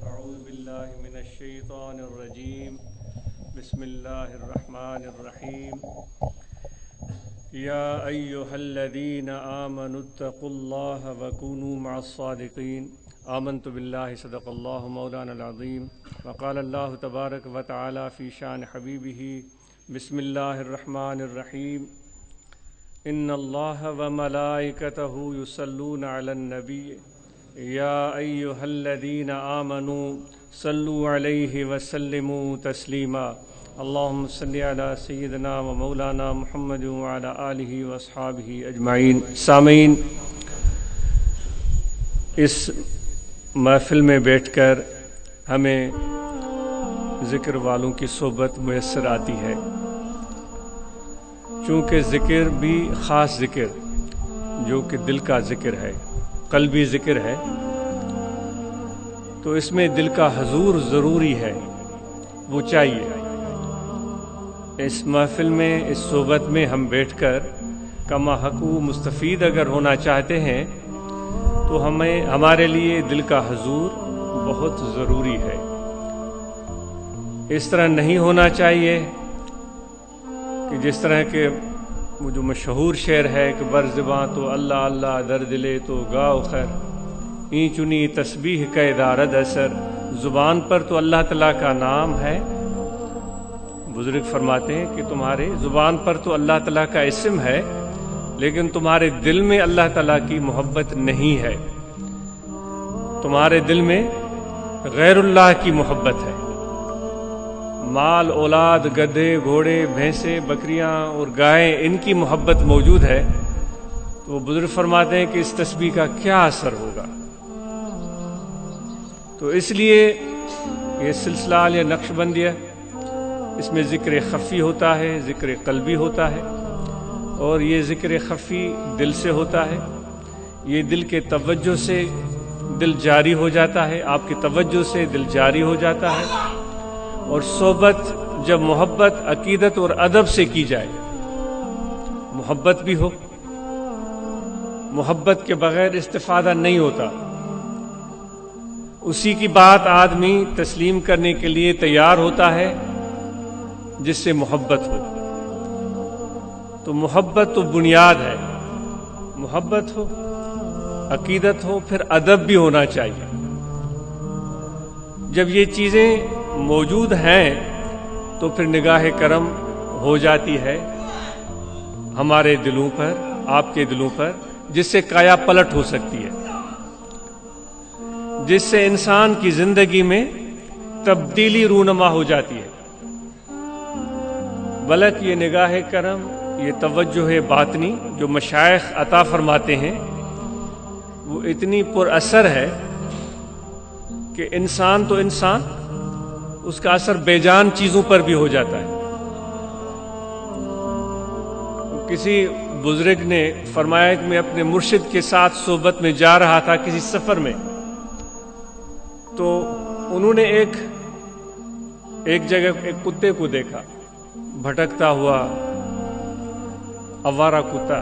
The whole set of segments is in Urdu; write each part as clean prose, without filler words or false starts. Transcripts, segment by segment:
أعوذ بالله من الشيطان الرجيم بسم الله الرحمن الرحيم يا أيها الذين آمنوا اتقوا الله وكونوا مع الصادقين آمنت بالله صدق الله مولانا العظيم وقال الله تبارك وتعالى في شان حبيبه بسم الله الرحمن الرحيم إن الله وملائكته يصلون على النبي يا أيها الذين آمنوا صلوا عليه وسلموا تسليما اللهم صل على سيدنا ومولانا محمد وعلى آله وأصحابه أجمعين. سامعین، اس محفل میں بیٹھ کر ہمیں ذکر والوں کی صحبت میسر آتی ہے، چونکہ ذکر بھی خاص ذکر جو کہ دل کا ذکر ہے، قلبی ذکر ہے، تو اس میں دل کا حضور ضروری ہے، وہ چاہیے. اس محفل میں، اس صحبت میں ہم بیٹھ کر کما حقو مستفید اگر ہونا چاہتے ہیں تو ہمارے لیے دل کا حضور بہت ضروری ہے. اس طرح نہیں ہونا چاہیے کہ جس طرح کہ وہ جو مشہور شعر ہے کہ بر زباں تو اللہ اللہ در دلے تو گاؤ خیر این چنی تسبیح کا دارد اثر. زبان پر تو اللہ تعالیٰ کا نام ہے، بزرگ فرماتے ہیں کہ تمہارے زبان پر تو اللہ تعالیٰ کا اسم ہے، لیکن تمہارے دل میں اللہ تعالیٰ کی محبت نہیں ہے، تمہارے دل میں غیر اللہ کی محبت ہے. مال، اولاد، گدھے، گھوڑے، بھینسیں، بکریاں اور گائیں، ان کی محبت موجود ہے، تو وہ بزرگ فرماتے ہیں کہ اس تسبیح کا کیا اثر ہوگا. تو اس لیے یہ سلسلہ یا نقش بندیہ، اس میں ذکر خفی ہوتا ہے، ذکر قلبی ہوتا ہے، اور یہ ذکر خفی دل سے ہوتا ہے. یہ دل کے توجہ سے دل جاری ہو جاتا ہے، آپ کی توجہ سے دل جاری ہو جاتا ہے. اور صحبت جب محبت، عقیدت اور ادب سے کی جائے، محبت بھی ہو، محبت کے بغیر استفادہ نہیں ہوتا. اسی کی بات آدمی تسلیم کرنے کے لیے تیار ہوتا ہے جس سے محبت ہو. تو محبت تو بنیاد ہے، محبت ہو، عقیدت ہو، پھر ادب بھی ہونا چاہیے. جب یہ چیزیں موجود ہیں تو پھر نگاہ کرم ہو جاتی ہے ہمارے دلوں پر، آپ کے دلوں پر، جس سے کایا پلٹ ہو سکتی ہے، جس سے انسان کی زندگی میں تبدیلی رونما ہو جاتی ہے. بلکہ یہ نگاہ کرم، یہ توجہ باطنی جو مشائخ عطا فرماتے ہیں، وہ اتنی پر اثر ہے کہ انسان تو انسان، اس کا اثر بے جان چیزوں پر بھی ہو جاتا ہے. کسی بزرگ نے فرمایا کہ میں اپنے مرشد کے ساتھ صحبت میں جا رہا تھا کسی سفر میں، تو انہوں نے ایک جگہ ایک کتے کو دیکھا، بھٹکتا ہوا آوارہ کتا.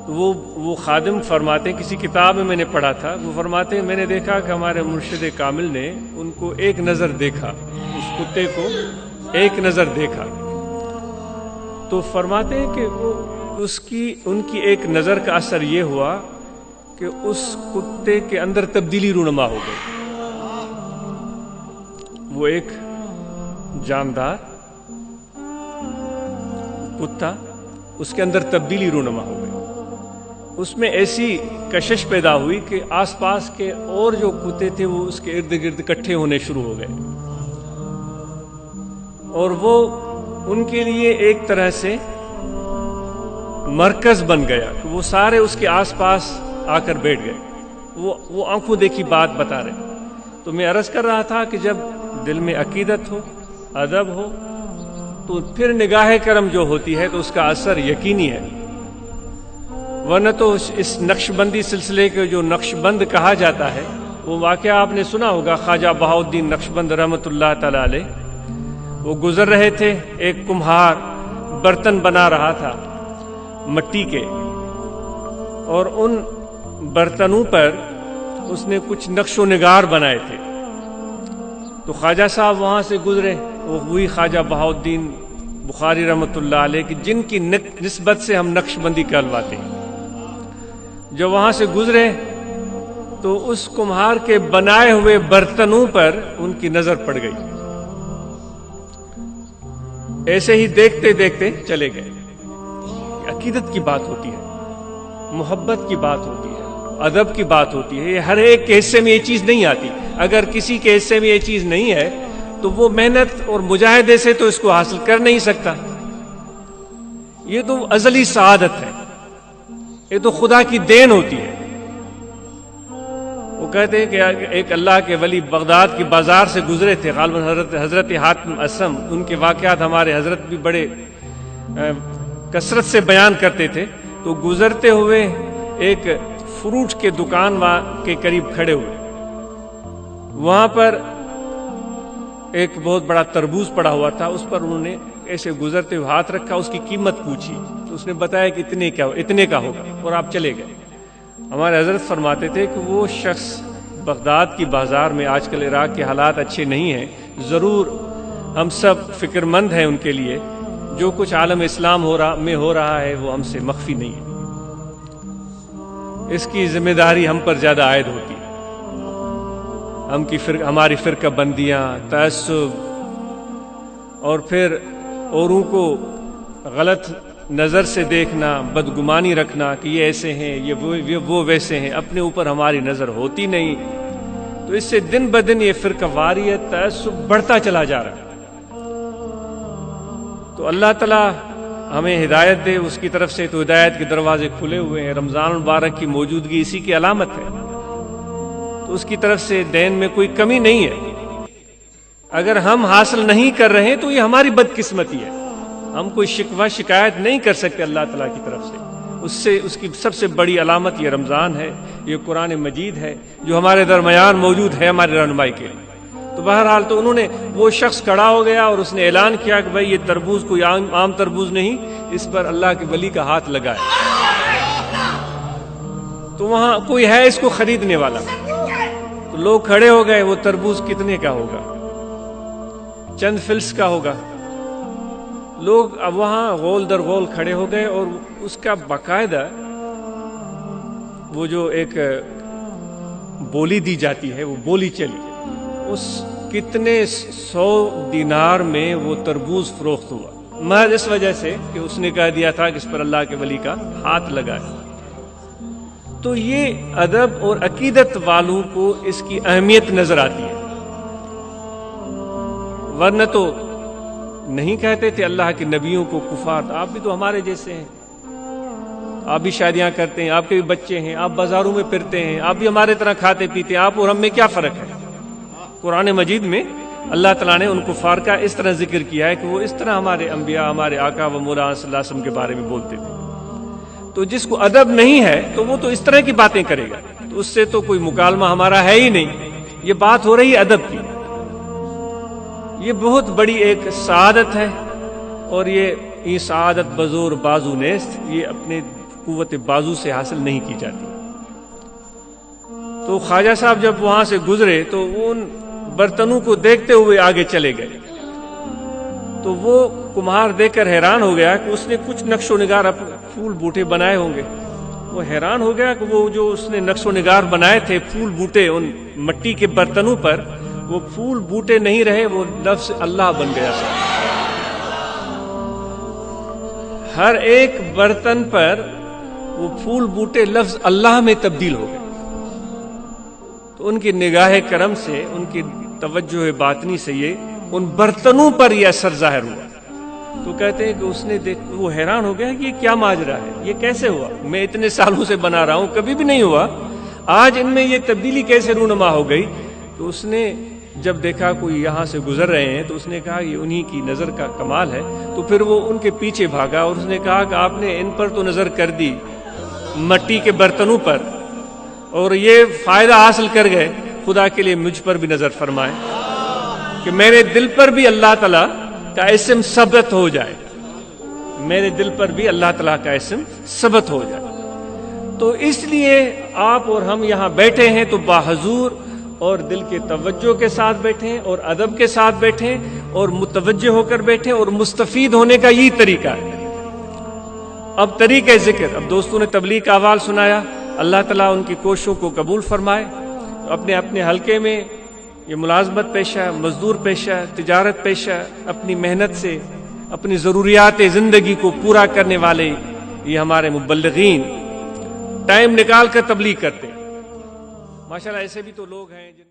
تو وہ خادم فرماتے ہیں، کسی کتاب میں میں نے پڑھا تھا، وہ فرماتے ہیں میں نے دیکھا کہ ہمارے مرشد کامل نے ان کو ایک نظر دیکھا، اس کتے کو ایک نظر دیکھا. تو فرماتے ہیں کہ ان کی ایک نظر کا اثر یہ ہوا کہ اس کتے کے اندر تبدیلی رونما ہو گئی. وہ ایک جاندار کتا، اس کے اندر تبدیلی رونما ہو گئی. اس میں ایسی کشش پیدا ہوئی کہ آس پاس کے اور جو کتے تھے وہ اس کے ارد گرد اکٹھے ہونے شروع ہو گئے، اور وہ ان کے لیے ایک طرح سے مرکز بن گیا کہ وہ سارے اس کے آس پاس آ کر بیٹھ گئے. وہ آنکھوں دیکھی بات بتا رہے. تو میں عرض کر رہا تھا کہ جب دل میں عقیدت ہو، ادب ہو، تو پھر نگاہ کرم جو ہوتی ہے تو اس کا اثر یقینی ہے. ورنہ تو اس نقش بندی سلسلے کے جو نقش بند کہا جاتا ہے، وہ واقعہ آپ نے سنا ہوگا، خواجہ بہاؤالدین نقش بند رحمۃ اللہ تعالی علیہ. وہ گزر رہے تھے، ایک کمہار برتن بنا رہا تھا مٹی کے، اور ان برتنوں پر اس نے کچھ نقش و نگار بنائے تھے. تو خواجہ صاحب وہاں سے گزرے، وہ وہی خواجہ بہاؤالدین بخاری رحمۃ اللہ علیہ کی جن کی نسبت سے ہم نقش بندی کرواتے ہیں. جو وہاں سے گزرے تو اس کمہار کے بنائے ہوئے برتنوں پر ان کی نظر پڑ گئی. ایسے ہی دیکھتے دیکھتے چلے گئے. عقیدت کی بات ہوتی ہے، محبت کی بات ہوتی ہے، ادب کی بات ہوتی ہے. یہ ہر ایک کے حصے میں یہ چیز نہیں آتی. اگر کسی کے حصے میں یہ چیز نہیں ہے تو وہ محنت اور مجاہدے سے تو اس کو حاصل کر نہیں سکتا. یہ تو ازلی سعادت ہے، یہ تو خدا کی دین ہوتی ہے. وہ کہتے ہیں کہ ایک اللہ کے ولی بغداد کی بازار سے گزرے تھے، غالباً حضرت حاتم اسم. ان کے واقعات ہمارے حضرت بھی بڑے کثرت سے بیان کرتے تھے. تو گزرتے ہوئے ایک فروٹ کے دکان کے قریب کھڑے ہوئے. وہاں پر ایک بہت بڑا تربوز پڑا ہوا تھا. اس پر انہوں نے ایسے گزرتے ہوئے ہاتھ رکھا، اس کی قیمت پوچھی تو اس نے بتایا کہ اتنے کا ہوگا، اور آپ چلے گئے. ہمارے حضرت فرماتے تھے کہ وہ شخص بغداد کی بازار میں، آج کل عراق کے حالات اچھے نہیں ہیں، ضرور ہم سب فکر مند ہیں ان کے لیے. جو کچھ عالم اسلام میں ہو رہا ہے وہ ہم سے مخفی نہیں ہے. اس کی ذمہ داری ہم پر زیادہ عائد ہوتی ہے. ہماری فرقہ بندیاں، تعصب، اور پھر اوروں کو غلط نظر سے دیکھنا، بدگمانی رکھنا کہ یہ ایسے ہیں، یہ وہ ویسے ہیں، اپنے اوپر ہماری نظر ہوتی نہیں. تو اس سے دن بدن یہ فرقہ واریت، تعصب بڑھتا چلا جا رہا ہے. تو اللہ تعالیٰ ہمیں ہدایت دے. اس کی طرف سے تو ہدایت کے دروازے کھلے ہوئے ہیں. رمضان المبارک کی موجودگی اسی کی علامت ہے. تو اس کی طرف سے دین میں کوئی کمی نہیں ہے. اگر ہم حاصل نہیں کر رہے ہیں تو یہ ہماری بدقسمتی ہے. ہم کوئی شکوہ شکایت نہیں کر سکتے اللہ تعالیٰ کی طرف سے. اس کی سب سے بڑی علامت یہ رمضان ہے، یہ قرآن مجید ہے جو ہمارے درمیان موجود ہے ہماری رہنمائی کے لیے. تو بہرحال تو انہوں نے، وہ شخص کھڑا ہو گیا اور اس نے اعلان کیا کہ بھائی یہ تربوز کوئی عام تربوز نہیں، اس پر اللہ کے ولی کا ہاتھ لگا ہے. تو وہاں کوئی ہے اس کو خریدنے والا. تو لوگ کھڑے ہو گئے. وہ تربوز کتنے کا ہوگا؟ چند فلس کا ہوگا. لوگ اب وہاں غول در غول کھڑے ہو گئے اور اس کا باقاعدہ وہ جو ایک بولی دی جاتی ہے وہ بولی چلی. اس کتنے 100 دینار میں وہ تربوز فروخت ہوا، محض اس وجہ سے کہ اس نے کہہ دیا تھا کہ اس پر اللہ کے ولی کا ہاتھ لگا ہے. تو یہ ادب اور عقیدت والوں کو اس کی اہمیت نظر آتی ہے. ورنہ تو نہیں کہتے تھے اللہ کے نبیوں کو کفار. آپ بھی تو ہمارے جیسے ہیں، آپ بھی شادیاں کرتے ہیں، آپ کے بھی بچے ہیں، آپ بازاروں میں پھرتے ہیں، آپ بھی ہمارے طرح کھاتے پیتے ہیں. آپ اور ہم میں کیا فرق ہے؟ قرآن مجید میں اللہ تعالیٰ نے ان کفار کا اس طرح ذکر کیا ہے کہ وہ اس طرح ہمارے انبیاء، ہمارے آقا و مولا صلی اللہ علیہ وسلم کے بارے میں بولتے تھے. تو جس کو ادب نہیں ہے تو وہ تو اس طرح کی باتیں کرے گا. تو اس سے تو کوئی مکالمہ ہمارا ہے ہی نہیں. یہ بات ہو رہی ہے ادب کی. یہ بہت بڑی ایک سعادت ہے، اور یہ سعادت بزور بازو نیست، یہ اپنے قوت بازو سے حاصل نہیں کی جاتی. تو خواجہ صاحب جب وہاں سے گزرے تو ان برتنوں کو دیکھتے ہوئے آگے چلے گئے. تو وہ کمہار دیکھ کر حیران ہو گیا کہ اس نے کچھ نقش و نگار پھول بوٹے بنائے ہوں گے. وہ حیران ہو گیا کہ وہ جو اس نے نقش و نگار بنائے تھے پھول بوٹے ان مٹی کے برتنوں پر، وہ پھول بوٹے نہیں رہے، وہ لفظ اللہ بن گیا. ہر ایک برتن پر وہ پھول بوٹے لفظ اللہ میں تبدیل ہو گئے. تو ان کی نگاہ کرم سے، ان کی توجہ باطنی سے یہ ان برتنوں پر یہ اثر ظاہر ہوا. تو کہتے ہیں کہ اس نے وہ حیران ہو گیا کہ یہ کیا ماجرا ہے، یہ کیسے ہوا؟ میں اتنے سالوں سے بنا رہا ہوں، کبھی بھی نہیں ہوا، آج ان میں یہ تبدیلی کیسے رونما ہو گئی؟ تو اس نے جب دیکھا کوئی یہاں سے گزر رہے ہیں تو اس نے کہا یہ انہی کی نظر کا کمال ہے. تو پھر وہ ان کے پیچھے بھاگا اور اس نے کہا کہ آپ نے ان پر تو نظر کر دی، مٹی کے برتنوں پر، اور یہ فائدہ حاصل کر گئے. خدا کے لیے مجھ پر بھی نظر فرمائے کہ میرے دل پر بھی اللہ تعالیٰ کا اسم ثبت ہو جائے، میرے دل پر بھی اللہ تعالیٰ کا اسم ثبت ہو جائے. تو اس لیے آپ اور ہم یہاں بیٹھے ہیں تو باحضور اور دل کے توجہ کے ساتھ بیٹھیں اور ادب کے ساتھ بیٹھیں اور متوجہ ہو کر بیٹھیں اور مستفید ہونے کا یہی طریقہ ہے۔ اب طریقہ ذکر، اب دوستوں نے تبلیغ کا احوال سنایا، اللہ تعالیٰ ان کی کوششوں کو قبول فرمائے۔ اپنے اپنے حلقے میں یہ ملازمت پیشہ، مزدور پیشہ، تجارت پیشہ، اپنی محنت سے اپنی ضروریات زندگی کو پورا کرنے والے یہ ہمارے مبلغین ٹائم نکال کر تبلیغ کرتے ہیں۔ ماشاءاللہ ایسے بھی تو لوگ ہیں جن